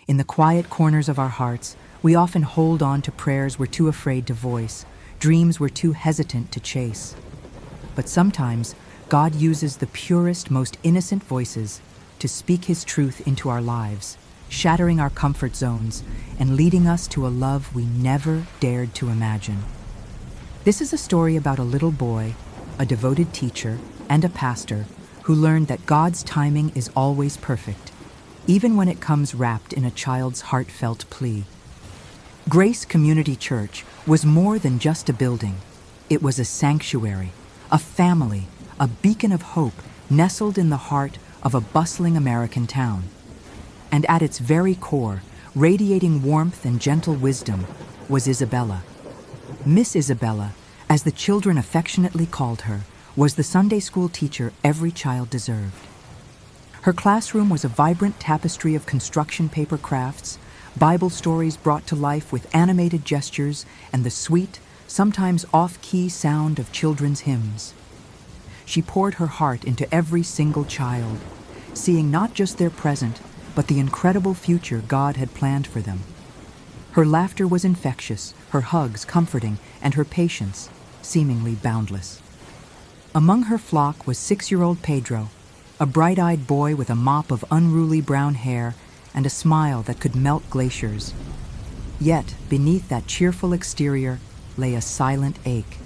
In the quiet corners of our hearts, we often hold on to prayers we're too afraid to voice, dreams we're too hesitant to chase. But sometimes, God uses the purest, most innocent voices to speak His truth into our lives, shattering our comfort zones and leading us to a love we never dared to imagine. This is a story about a little boy, a devoted teacher, and a pastor who learned that God's timing is always perfect, even when it comes wrapped in a child's heartfelt plea. Grace Community Church was more than just a building. It was a sanctuary, a family, a beacon of hope nestled in the heart of a bustling American town. And at its very core, radiating warmth and gentle wisdom, was Isabella. Miss Isabella, as the children affectionately called her, was the Sunday school teacher every child deserved. Her classroom was a vibrant tapestry of construction paper crafts, Bible stories brought to life with animated gestures, and the sweet, sometimes off-key sound of children's hymns. She poured her heart into every single child, seeing not just their present, but the incredible future God had planned for them. Her laughter was infectious, her hugs comforting, and her patience seemingly boundless. Among her flock was 6-year-old Pedro, a bright-eyed boy with a mop of unruly brown hair and a smile that could melt glaciers. Yet, beneath that cheerful exterior lay a silent ache.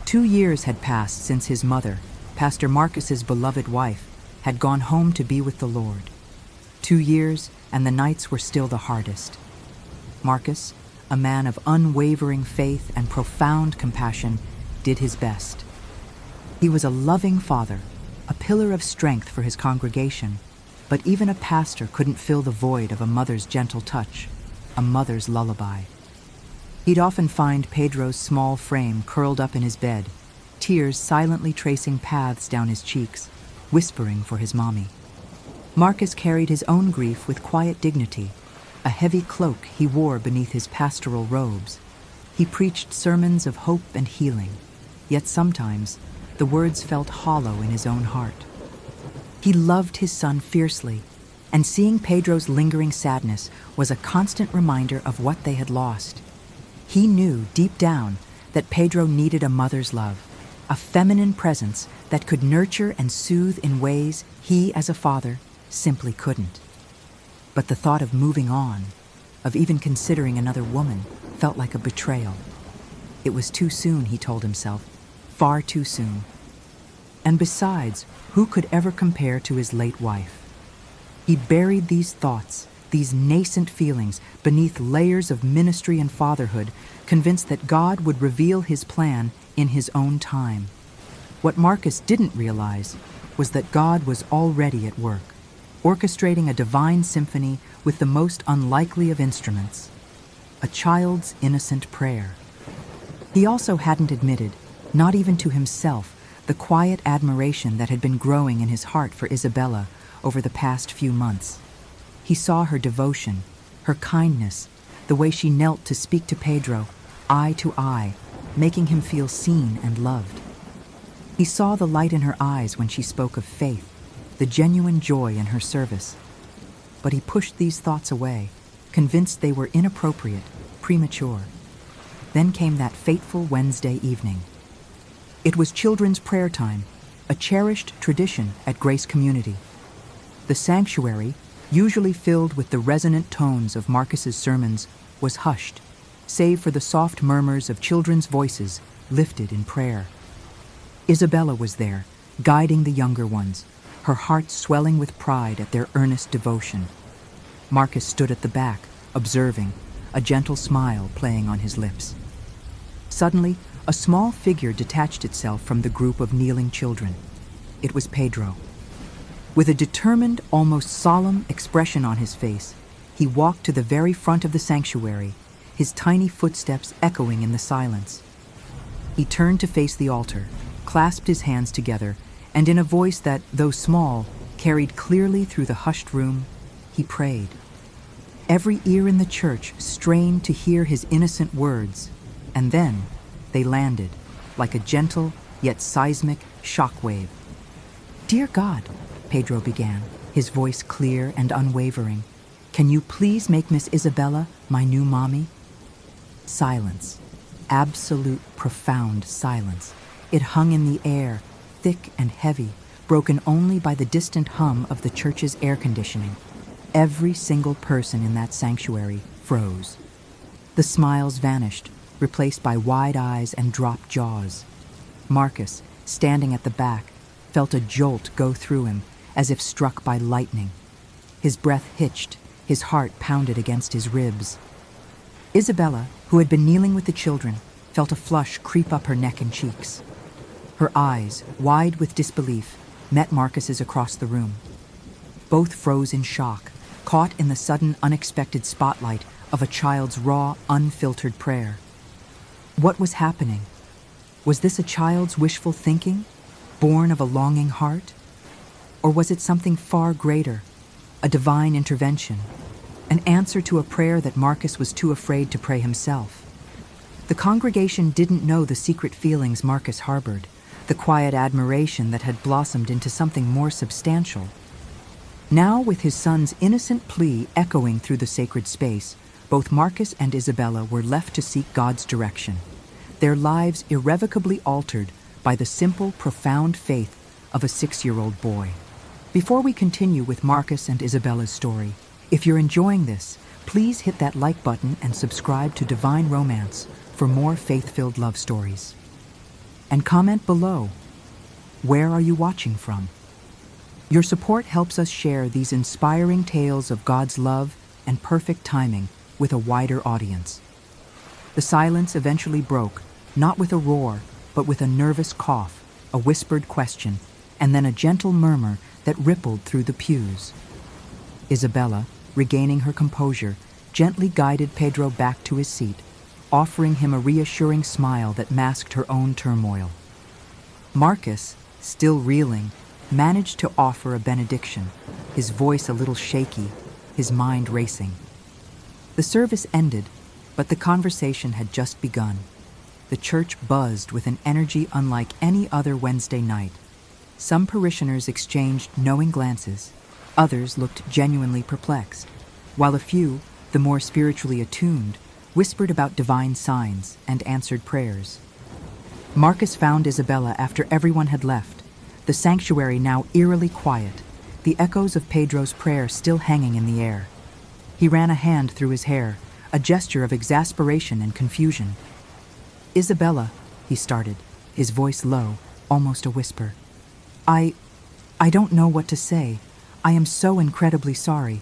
2 years had passed since his mother, Pastor Marcus's beloved wife, had gone home to be with the Lord. 2 years, and the nights were still the hardest. Marcus, a man of unwavering faith and profound compassion, did his best. He was a loving father, a pillar of strength for his congregation, but even a pastor couldn't fill the void of a mother's gentle touch, a mother's lullaby. He'd often find Pedro's small frame curled up in his bed, tears silently tracing paths down his cheeks, whispering for his mommy. Marcus carried his own grief with quiet dignity, a heavy cloak he wore beneath his pastoral robes. He preached sermons of hope and healing, yet sometimes the words felt hollow in his own heart. He loved his son fiercely, and seeing Pedro's lingering sadness was a constant reminder of what they had lost. He knew deep down that Pedro needed a mother's love, a feminine presence that could nurture and soothe in ways he, as a father, simply couldn't. But the thought of moving on, of even considering another woman, felt like a betrayal. It was too soon, he told himself, far too soon. And besides, who could ever compare to his late wife? He buried these thoughts, these nascent feelings, beneath layers of ministry and fatherhood, convinced that God would reveal His plan in His own time. What Marcus didn't realize was that God was already at work, orchestrating a divine symphony with the most unlikely of instruments, a child's innocent prayer. He also hadn't admitted, not even to himself, the quiet admiration that had been growing in his heart for Isabella over the past few months. He saw her devotion, her kindness, the way she knelt to speak to Pedro, eye to eye, making him feel seen and loved. He saw the light in her eyes when she spoke of faith, the genuine joy in her service. But he pushed these thoughts away, convinced they were inappropriate, premature. Then came that fateful Wednesday evening. It was children's prayer time, a cherished tradition at Grace Community. The sanctuary, usually filled with the resonant tones of Marcus's sermons, was hushed, save for the soft murmurs of children's voices lifted in prayer. Isabella was there, guiding the younger ones, her heart swelling with pride at their earnest devotion. Marcus stood at the back, observing, a gentle smile playing on his lips. Suddenly, a small figure detached itself from the group of kneeling children. It was Pedro. With a determined, almost solemn expression on his face, he walked to the very front of the sanctuary, his tiny footsteps echoing in the silence. He turned to face the altar, clasped his hands together, and in a voice that, though small, carried clearly through the hushed room, he prayed. Every ear in the church strained to hear his innocent words, and then they landed, like a gentle yet seismic shockwave. "Dear God," Pedro began, his voice clear and unwavering, Can you please make Miss Isabella my new mommy?" Silence. Absolute, profound silence. It hung in the air, thick and heavy, broken only by the distant hum of the church's air conditioning. Every single person in that sanctuary froze. The smiles vanished, replaced by wide eyes and dropped jaws. Marcus, standing at the back, felt a jolt go through him, as if struck by lightning. His breath hitched, his heart pounded against his ribs. Isabella, who had been kneeling with the children, felt a flush creep up her neck and cheeks. Her eyes, wide with disbelief, met Marcus's across the room. Both froze in shock, caught in the sudden, unexpected spotlight of a child's raw, unfiltered prayer. What was happening? Was this a child's wishful thinking, born of a longing heart? Or was it something far greater, a divine intervention, an answer to a prayer that Marcus was too afraid to pray himself? The congregation didn't know the secret feelings Marcus harbored, the quiet admiration that had blossomed into something more substantial. Now, with his son's innocent plea echoing through the sacred space, both Marcus and Isabella were left to seek God's direction, their lives irrevocably altered by the simple, profound faith of a 6-year-old boy. Before we continue with Marcus and Isabella's story, if you're enjoying this, please hit that like button and subscribe to Divine Romance for more faith-filled love stories. And comment below, where are you watching from? Your support helps us share these inspiring tales of God's love and perfect timing with a wider audience. The silence eventually broke, not with a roar, but with a nervous cough, a whispered question, and then a gentle murmur that rippled through the pews. Isabella, regaining her composure, gently guided Pedro back to his seat, offering him a reassuring smile that masked her own turmoil. Marcus, still reeling, managed to offer a benediction, his voice a little shaky, his mind racing. The service ended, but the conversation had just begun. The church buzzed with an energy unlike any other Wednesday night. Some parishioners exchanged knowing glances, others looked genuinely perplexed, while a few, the more spiritually attuned, whispered about divine signs and answered prayers. Marcus found Isabella after everyone had left, the sanctuary now eerily quiet, the echoes of Pedro's prayer still hanging in the air. He ran a hand through his hair, a gesture of exasperation and confusion. "Isabella," he started, his voice low, almost a whisper. I don't know what to say. I am so incredibly sorry.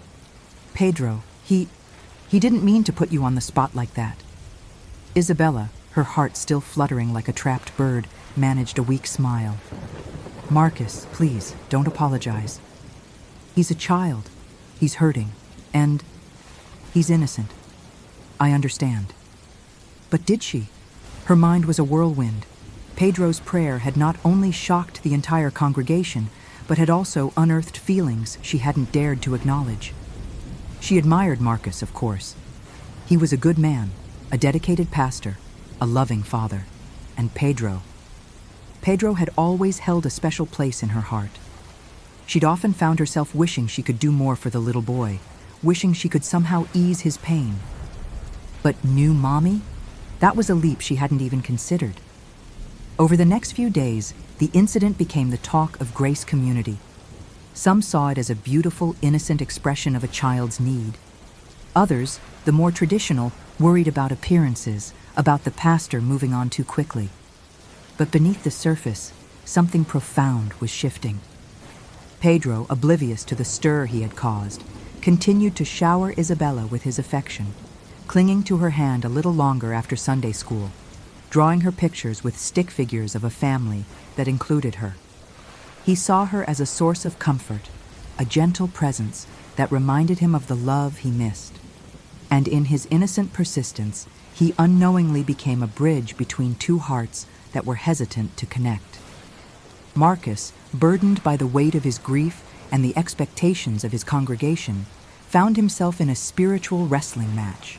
Pedro, he didn't mean to put you on the spot like that." Isabella, her heart still fluttering like a trapped bird, managed a weak smile. "Marcus, please, don't apologize. He's a child. He's hurting. And he's innocent. I understand." But did she? Her mind was a whirlwind. Pedro's prayer had not only shocked the entire congregation, but had also unearthed feelings she hadn't dared to acknowledge. She admired Marcus, of course. He was a good man, a dedicated pastor, a loving father. And Pedro had always held a special place in her heart. She'd often found herself wishing she could do more for the little boy, wishing she could somehow ease his pain. But new mommy? That was a leap she hadn't even considered. Over the next few days, the incident became the talk of Grace Community. Some saw it as a beautiful, innocent expression of a child's need. Others, the more traditional, worried about appearances, about the pastor moving on too quickly. But beneath the surface, something profound was shifting. Pedro, oblivious to the stir he had caused, continued to shower Isabella with his affection, clinging to her hand a little longer after Sunday school, drawing her pictures with stick figures of a family that included her. He saw her as a source of comfort, a gentle presence that reminded him of the love he missed. And in his innocent persistence, he unknowingly became a bridge between two hearts that were hesitant to connect. Marcus, burdened by the weight of his grief and the expectations of his congregation, found himself in a spiritual wrestling match.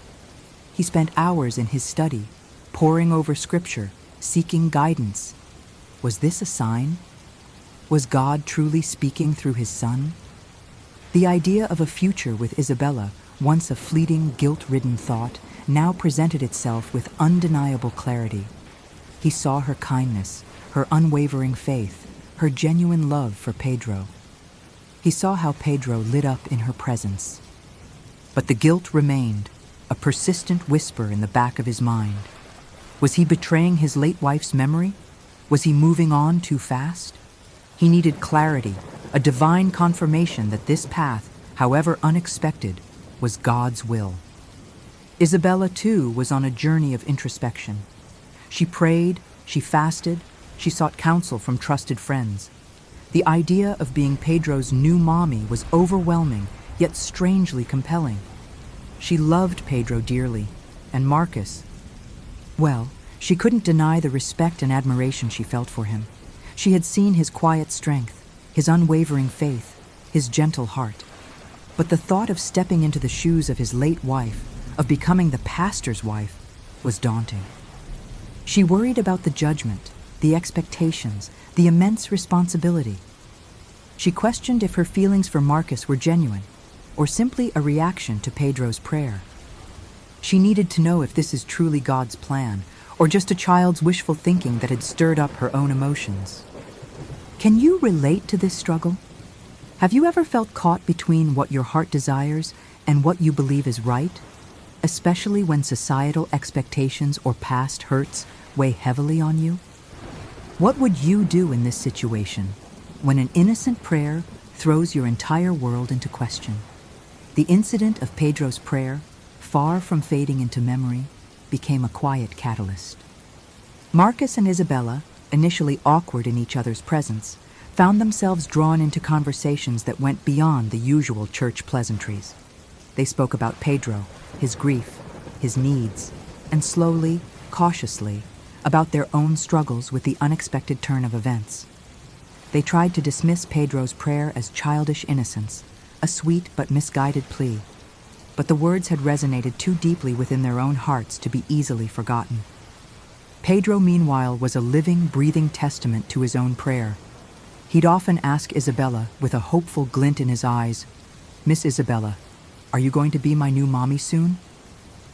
He spent hours in his study, poring over scripture, seeking guidance. Was this a sign? Was God truly speaking through his son? The idea of a future with Isabella, once a fleeting, guilt-ridden thought, now presented itself with undeniable clarity. He saw her kindness, her unwavering faith, her genuine love for Pedro. He saw how Pedro lit up in her presence. But the guilt remained, a persistent whisper in the back of his mind. Was he betraying his late wife's memory? Was he moving on too fast? He needed clarity, a divine confirmation that this path, however unexpected, was God's will. Isabella, too, was on a journey of introspection. She prayed, she fasted, she sought counsel from trusted friends. The idea of being Pedro's new mommy was overwhelming, yet strangely compelling. She loved Pedro dearly, and Marcus, well, she couldn't deny the respect and admiration she felt for him. She had seen his quiet strength, his unwavering faith, his gentle heart. But the thought of stepping into the shoes of his late wife, of becoming the pastor's wife, was daunting. She worried about the judgment, the expectations, the immense responsibility. She questioned if her feelings for Marcus were genuine, or simply a reaction to Pedro's prayer. She needed to know if this is truly God's plan, or just a child's wishful thinking that had stirred up her own emotions. Can you relate to this struggle? Have you ever felt caught between what your heart desires and what you believe is right, especially when societal expectations or past hurts weigh heavily on you? What would you do in this situation, when an innocent prayer throws your entire world into question? The incident of Pedro's prayer, far from fading into memory, became a quiet catalyst. Marcus and Isabella, initially awkward in each other's presence, found themselves drawn into conversations that went beyond the usual church pleasantries. They spoke about Pedro, his grief, his needs, and slowly, cautiously, about their own struggles with the unexpected turn of events. They tried to dismiss Pedro's prayer as childish innocence, a sweet but misguided plea. But the words had resonated too deeply within their own hearts to be easily forgotten. Pedro, meanwhile, was a living, breathing testament to his own prayer. He'd often ask Isabella, with a hopeful glint in his eyes, "Miss Isabella, are you going to be my new mommy soon?"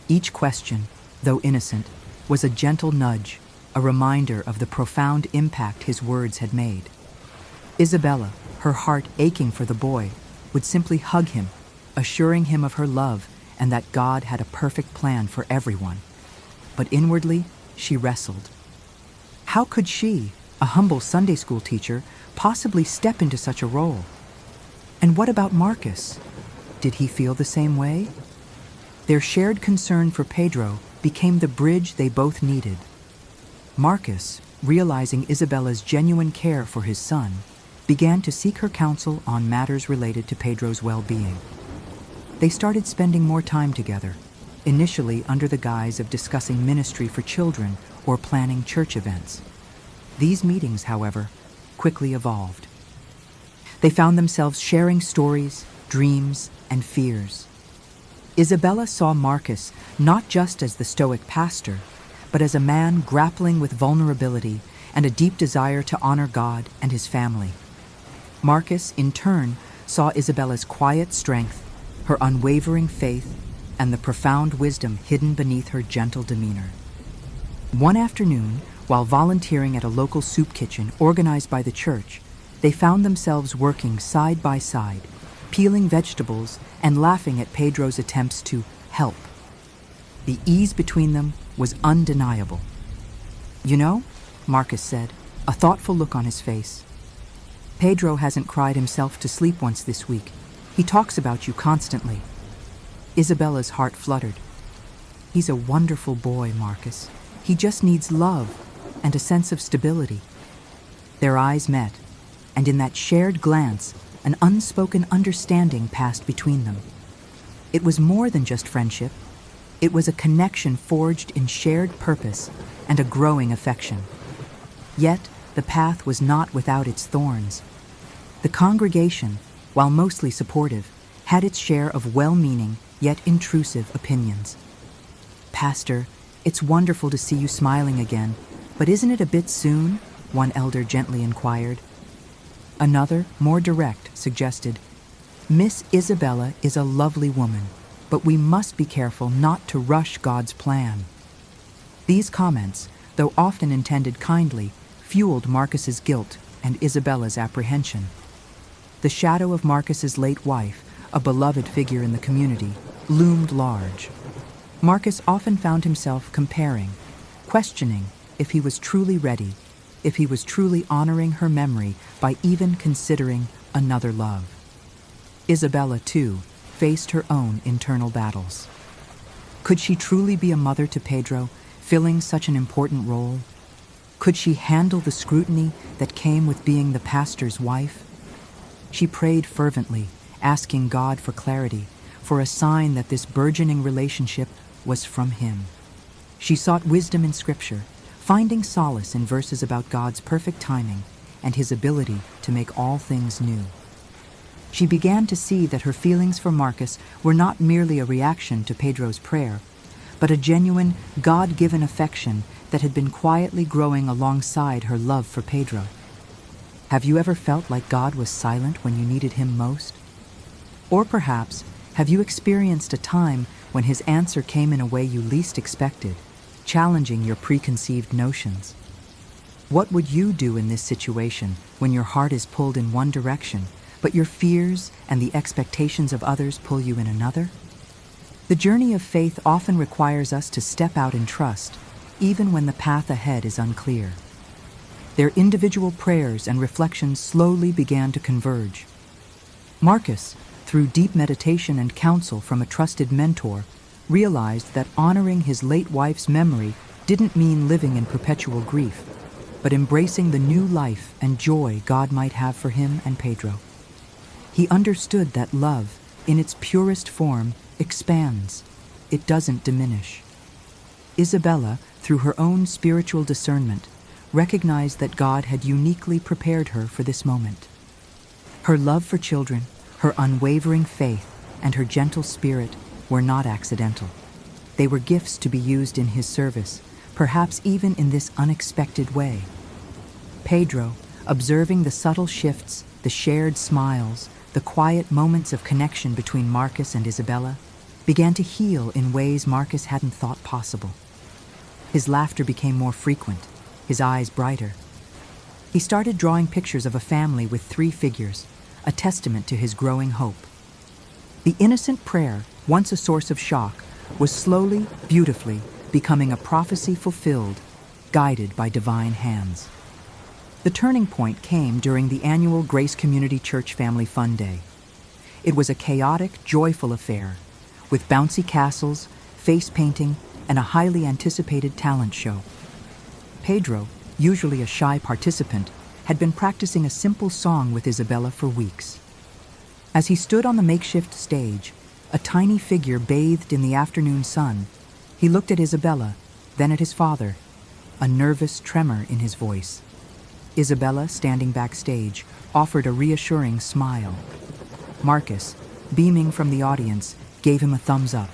Each question, though innocent, was a gentle nudge, a reminder of the profound impact his words had made. Isabella, her heart aching for the boy, would simply hug him, assuring him of her love and that God had a perfect plan for everyone. But inwardly, she wrestled. How could she, a humble Sunday school teacher, possibly step into such a role? And what about Marcus? Did he feel the same way? Their shared concern for Pedro became the bridge they both needed. Marcus, realizing Isabella's genuine care for his son, began to seek her counsel on matters related to Pedro's well-being. They started spending more time together, initially under the guise of discussing ministry for children or planning church events. These meetings, however, quickly evolved. They found themselves sharing stories, dreams, and fears. Isabella saw Marcus not just as the stoic pastor, but as a man grappling with vulnerability and a deep desire to honor God and his family. Marcus, in turn, saw Isabella's quiet strength, her unwavering faith, and the profound wisdom hidden beneath her gentle demeanor. One afternoon, while volunteering at a local soup kitchen organized by the church, they found themselves working side by side, peeling vegetables and laughing at Pedro's attempts to help. The ease between them was undeniable. "You know," Marcus said, a thoughtful look on his face, "Pedro hasn't cried himself to sleep once this week. He talks about you constantly." Isabella's heart fluttered. "He's a wonderful boy, Marcus. He just needs love and a sense of stability." Their eyes met, and in that shared glance, an unspoken understanding passed between them. It was more than just friendship. It was a connection forged in shared purpose and a growing affection. Yet, the path was not without its thorns. The congregation, while mostly supportive, had its share of well-meaning yet intrusive opinions. "Pastor, it's wonderful to see you smiling again, but isn't it a bit soon?" one elder gently inquired. Another, more direct, suggested, Miss Isabella is a lovely woman, but we must be careful not to rush God's plan. These comments, though often intended kindly, fueled Marcus's guilt and Isabella's apprehension. The shadow of Marcus's late wife, a beloved figure in the community, loomed large. Marcus often found himself comparing, questioning if he was truly ready, if he was truly honoring her memory by even considering another love. Isabella, too, faced her own internal battles. Could she truly be a mother to Pedro, filling such an important role? Could she handle the scrutiny that came with being the pastor's wife? She prayed fervently, asking God for clarity, for a sign that this burgeoning relationship was from Him. She sought wisdom in Scripture, finding solace in verses about God's perfect timing and His ability to make all things new. She began to see that her feelings for Marcus were not merely a reaction to Pedro's prayer, but a genuine, God-given affection that had been quietly growing alongside her love for Pedro. Have you ever felt like God was silent when you needed Him most? Or perhaps, have you experienced a time when His answer came in a way you least expected, challenging your preconceived notions? What would you do in this situation when your heart is pulled in one direction, but your fears and the expectations of others pull you in another? The journey of faith often requires us to step out in trust, even when the path ahead is unclear. Their individual prayers and reflections slowly began to converge. Marcus, through deep meditation and counsel from a trusted mentor, realized that honoring his late wife's memory didn't mean living in perpetual grief, but embracing the new life and joy God might have for him and Pedro. He understood that love, in its purest form, expands. It doesn't diminish. Isabella, through her own spiritual discernment, recognized that God had uniquely prepared her for this moment. Her love for children, her unwavering faith, and her gentle spirit were not accidental. They were gifts to be used in His service, perhaps even in this unexpected way. Pedro, observing the subtle shifts, the shared smiles, the quiet moments of connection between Marcus and Isabella, began to heal in ways Marcus hadn't thought possible. His laughter became more frequent, his eyes brighter. He started drawing pictures of a family with 3 figures, a testament to his growing hope. The innocent prayer, once a source of shock, was slowly, beautifully, becoming a prophecy fulfilled, guided by divine hands. The turning point came during the annual Grace Community Church Family Fun Day. It was a chaotic, joyful affair, with bouncy castles, face painting, and a highly anticipated talent show. Pedro, usually a shy participant, had been practicing a simple song with Isabella for weeks. As he stood on the makeshift stage, a tiny figure bathed in the afternoon sun, he looked at Isabella, then at his father, a nervous tremor in his voice. Isabella, standing backstage, offered a reassuring smile. Marcus, beaming from the audience, gave him a thumbs up.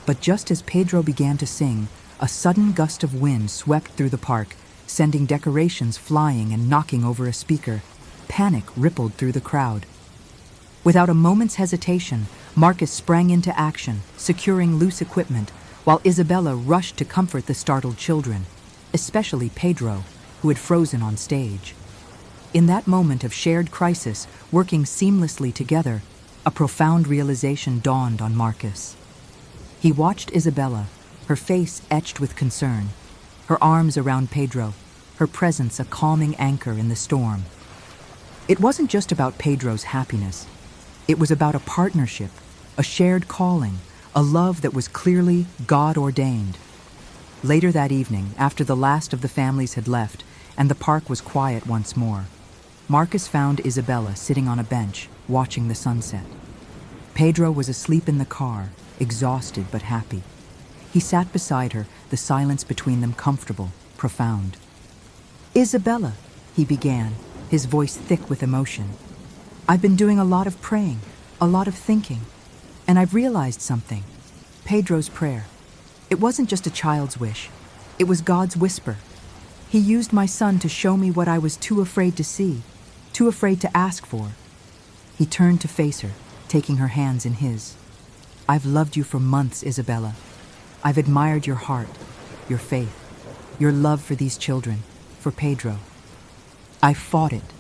But just as Pedro began to sing, a sudden gust of wind swept through the park, sending decorations flying and knocking over a speaker. Panic rippled through the crowd. Without a moment's hesitation, Marcus sprang into action, securing loose equipment, while Isabella rushed to comfort the startled children, especially Pedro, who had frozen on stage. In that moment of shared crisis, working seamlessly together, a profound realization dawned on Marcus. He watched Isabella, her face etched with concern, her arms around Pedro, her presence a calming anchor in the storm. It wasn't just about Pedro's happiness. It was about a partnership, a shared calling, a love that was clearly God-ordained. Later that evening, after the last of the families had left and the park was quiet once more, Marcus found Isabella sitting on a bench, watching the sunset. Pedro was asleep in the car, exhausted but happy. He sat beside her, the silence between them comfortable, profound. "Isabella," he began, his voice thick with emotion. "I've been doing a lot of praying, a lot of thinking, and I've realized something. Pedro's prayer. It wasn't just a child's wish. It was God's whisper. He used my son to show me what I was too afraid to see, too afraid to ask for. He turned to face her, taking her hands in his. "I've loved you for months, Isabella. I've admired your heart, your faith, your love for these children, for Pedro. I fought it,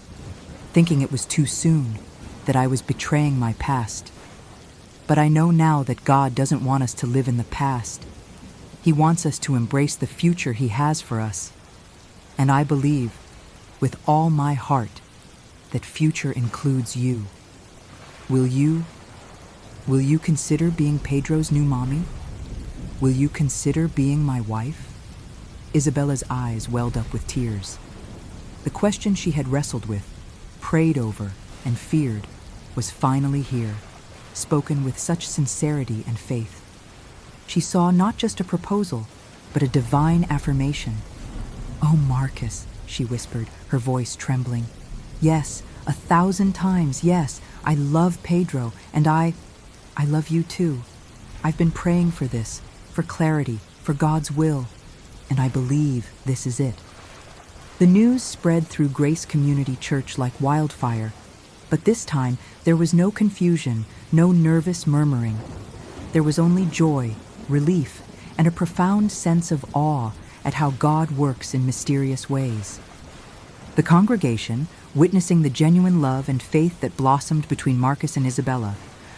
thinking it was too soon, that I was betraying my past. But I know now that God doesn't want us to live in the past. He wants us to embrace the future He has for us. And I believe, with all my heart, that future includes you. Will you consider being Pedro's new mommy? Will you consider being my wife?" Isabella's eyes welled up with tears. The question she had wrestled with, prayed over, and feared was finally here, spoken with such sincerity and faith. She saw not just a proposal, but a divine affirmation. "Oh, Marcus," she whispered, her voice trembling. "Yes, 1,000 times, yes, I love Pedro, and I love you too. I've been praying for this, for clarity, for God's will, and I believe this is it." The news spread through Grace Community Church like wildfire, but this time there was no confusion, no nervous murmuring. There was only joy, relief, and a profound sense of awe at how God works in mysterious ways. The congregation, witnessing the genuine love and faith that blossomed between Marcus and Isabella,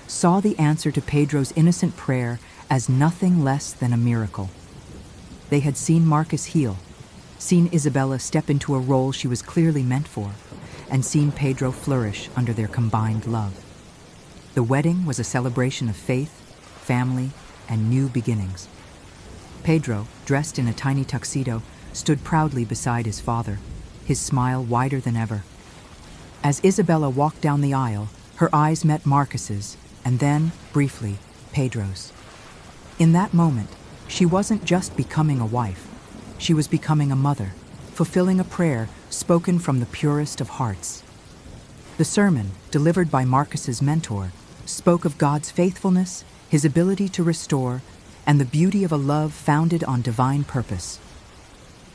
saw the answer to Pedro's innocent prayer as nothing less than a miracle. They had seen Marcus heal, seen Isabella step into a role she was clearly meant for, and seen Pedro flourish under their combined love. The wedding was a celebration of faith, family, and new beginnings. Pedro, dressed in a tiny tuxedo, stood proudly beside his father, his smile wider than ever. As Isabella walked down the aisle, her eyes met Marcus's, and then, briefly, Pedro's. In that moment, she wasn't just becoming a wife. She was becoming a mother, fulfilling a prayer spoken from the purest of hearts. The sermon, delivered by Marcus's mentor, spoke of God's faithfulness, His ability to restore, and the beauty of a love founded on divine purpose.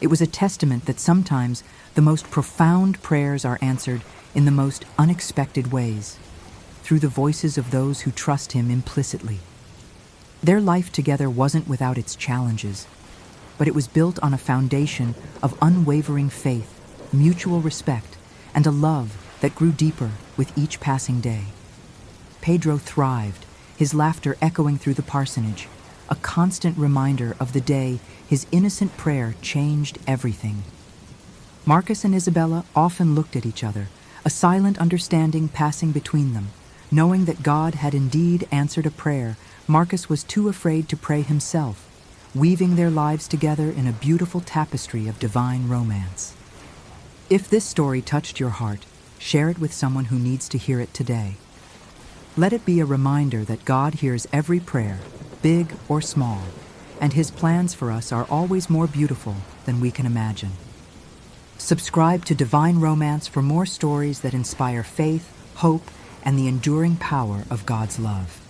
It was a testament that sometimes the most profound prayers are answered in the most unexpected ways, through the voices of those who trust Him implicitly. Their life together wasn't without its challenges, but it was built on a foundation of unwavering faith, mutual respect, and a love that grew deeper with each passing day. Pedro thrived, his laughter echoing through the parsonage, a constant reminder of the day his innocent prayer changed everything. Marcus and Isabella often looked at each other, a silent understanding passing between them. Knowing that God had indeed answered a prayer, Marcus was too afraid to pray himself, weaving their lives together in a beautiful tapestry of divine romance. If this story touched your heart, share it with someone who needs to hear it today. Let it be a reminder that God hears every prayer, big or small, and His plans for us are always more beautiful than we can imagine. Subscribe to Divine Romance for more stories that inspire faith, hope, and the enduring power of God's love.